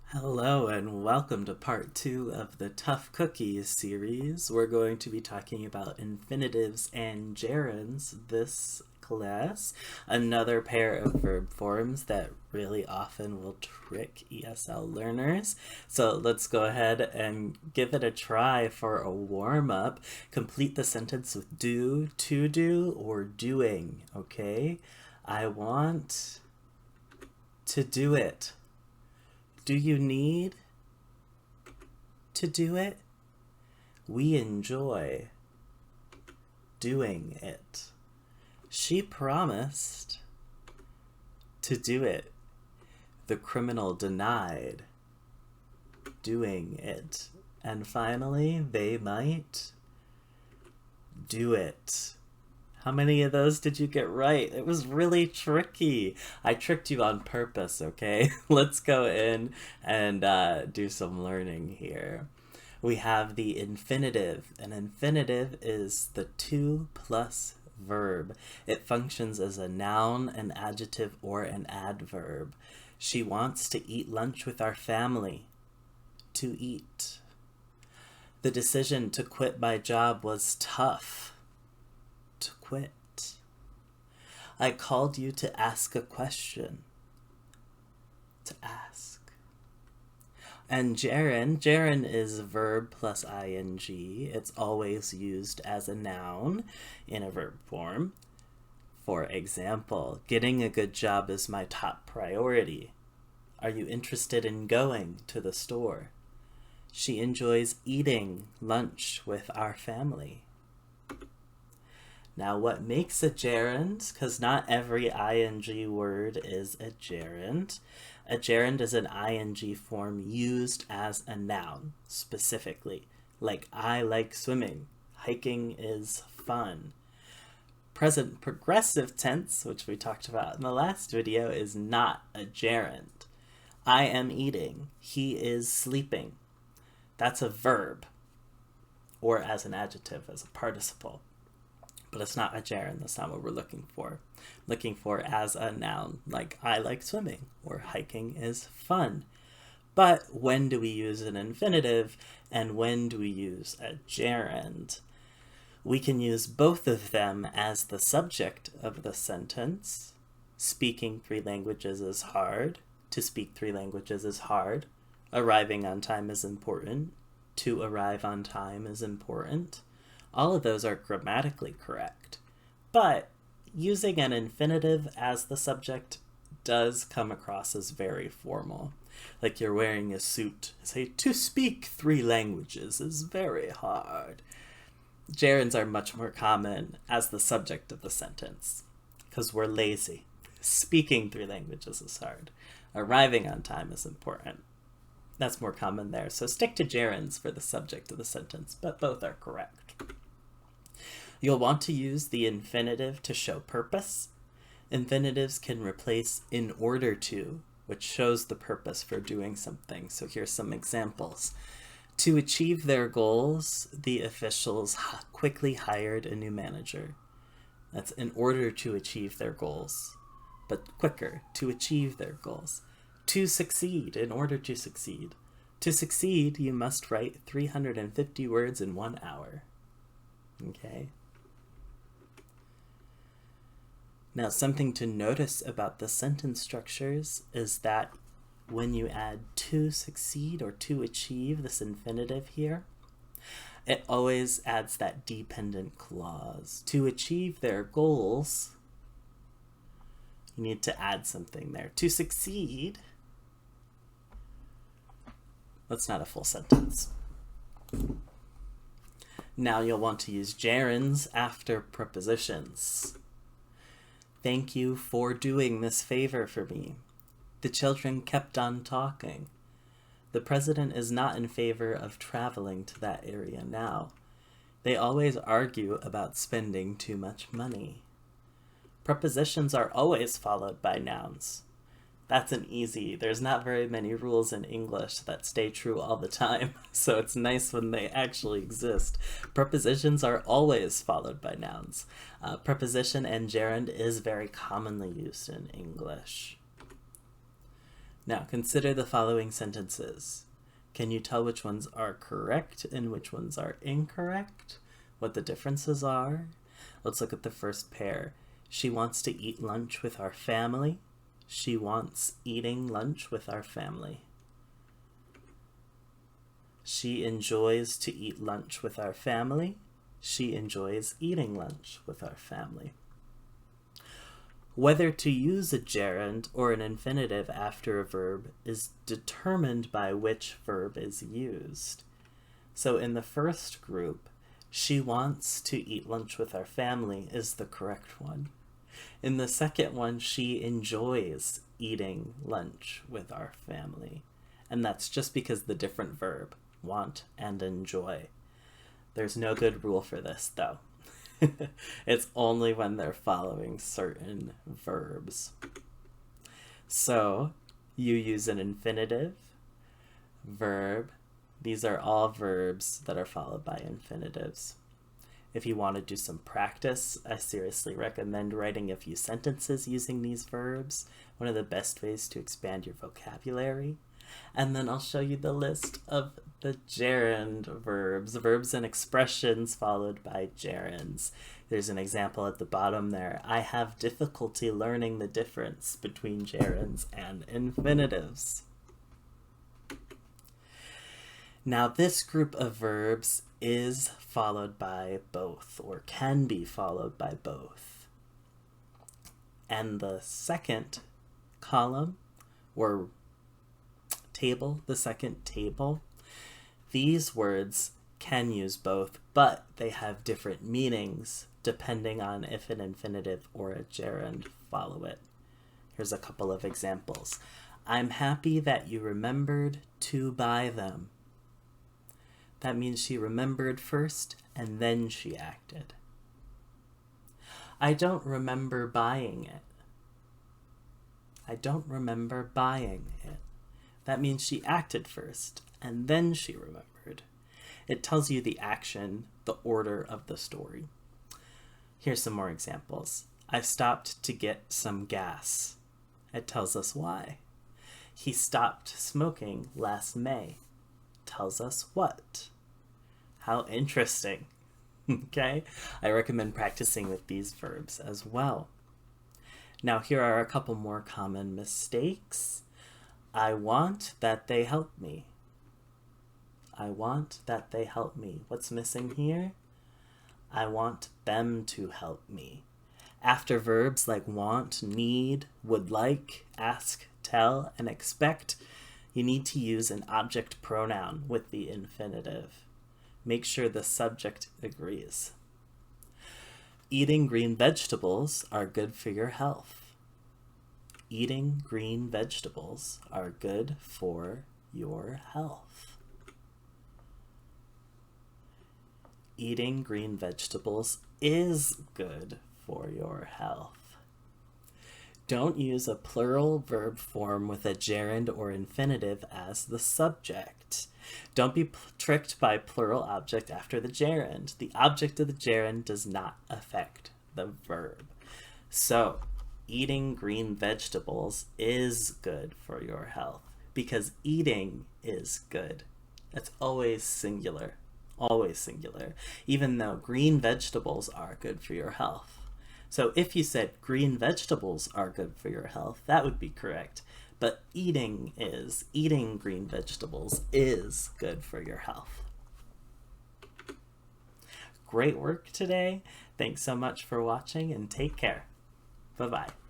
Hello and welcome to part 2 of the Tough Cookies series. We're going to be talking about infinitives and gerunds this class, another pair of verb forms that really often will trick ESL learners. So let's go ahead and give it a try for a warm-up. Complete the sentence with do, to do, or doing, okay? I want to do it. Do you need to do it? We enjoy doing it. She promised to do it. The criminal denied doing it. And finally, they might do it. How many of those did you get right? It was really tricky. I tricked you on purpose, okay? Let's go in and do some learning here. We have the infinitive. An infinitive is the to plus verb. It functions as a noun, an adjective, or an adverb. She wants to eat lunch with our family. To eat. The decision to quit my job was tough. To quit. I called you to ask a question. To ask. And gerund is verb plus ing. It's always used as a noun in a verb form. For example, getting a good job is my top priority. Are you interested in going to the store? She enjoys eating lunch with our family. Now, what makes a gerund? Because not every ing word is a gerund. A gerund is an ing form used as a noun, specifically. Like, I like swimming. Hiking is fun. Present progressive tense, which we talked about in the last video, is not a gerund. I am eating. He is sleeping. That's a verb, or as an adjective, as a participle. But it's not a gerund. That's not what we're looking for. Looking for as a noun, like I like swimming or hiking is fun. But when do we use an infinitive and when do we use a gerund? We can use both of them as the subject of the sentence. Speaking 3 languages is hard. To speak 3 languages is hard. Arriving on time is important. To arrive on time is important. All of those are grammatically correct. But using an infinitive as the subject does come across as very formal. Like you're wearing a suit. Say, to speak 3 languages is very hard. Gerunds are much more common as the subject of the sentence, because we're lazy. Speaking 3 languages is hard. Arriving on time is important. That's more common there. So stick to gerunds for the subject of the sentence, but both are correct. You'll want to use the infinitive to show purpose. Infinitives can replace in order to, which shows the purpose for doing something. So here's some examples. To achieve their goals, the officials quickly hired a new manager. That's in order to achieve their goals, but quicker, to achieve their goals. To succeed, in order to succeed. To succeed, you must write 350 words in 1 hour. Okay. Now, something to notice about the sentence structures is that when you add to succeed or to achieve, this infinitive here, it always adds that dependent clause. To achieve their goals, you need to add something there. To succeed, that's not a full sentence. Now you'll want to use gerunds after prepositions. Thank you for doing this favor for me. The children kept on talking. The president is not in favor of traveling to that area now. They always argue about spending too much money. Prepositions are always followed by nouns. That's an easy. There's not very many rules in English that stay true all the time, so it's nice when they actually exist. Prepositions are always followed by nouns. Preposition and gerund is very commonly used in English. Now consider the following sentences. Can you tell which ones are correct and which ones are incorrect? What the differences are? Let's look at the first pair. She wants to eat lunch with our family. She wants eating lunch with our family. She enjoys to eat lunch with our family. She enjoys eating lunch with our family. Whether to use a gerund or an infinitive after a verb is determined by which verb is used. So in the first group, she wants to eat lunch with our family is the correct one. In the second one, she enjoys eating lunch with our family. And that's just because the different verb, want and enjoy. There's no good rule for this, though. It's only when they're following certain verbs. So you use an infinitive, verb. These are all verbs that are followed by infinitives. If you want to do some practice, I seriously recommend writing a few sentences using these verbs. One of the best ways to expand your vocabulary. And then I'll show you the list of the gerund verbs, verbs and expressions followed by gerunds. There's an example at the bottom there. I have difficulty learning the difference between gerunds and infinitives. Now this group of verbs is followed by both, or can be followed by both. And the second column, or table, the second table, these words can use both, but they have different meanings depending on if an infinitive or a gerund follow it. Here's a couple of examples. I'm happy that you remembered to buy them. That means she remembered first and then she acted. I don't remember buying it. I don't remember buying it. That means she acted first and then she remembered. It tells you the action, the order of the story. Here's some more examples. I stopped to get some gas. It tells us why. He stopped smoking last May. Tells us what? How interesting. Okay? I recommend practicing with these verbs as well. Now here are a couple more common mistakes. I want that they help me. I want that they help me. What's missing here? I want them to help me. After verbs like want, need, would like, ask, tell, and expect, you need to use an object pronoun with the infinitive. Make sure the subject agrees. Eating green vegetables are good for your health. Eating green vegetables are good for your health. Eating green vegetables is good for your health. Don't use a plural verb form with a gerund or infinitive as the subject. Don't be tricked by plural object after the gerund. The object of the gerund does not affect the verb. So, eating green vegetables is good for your health because eating is good. It's always singular. Always singular. Even though green vegetables are good for your health. So if you said green vegetables are good for your health, that would be correct. But eating green vegetables is good for your health. Great work today. Thanks so much for watching and take care. Bye-bye.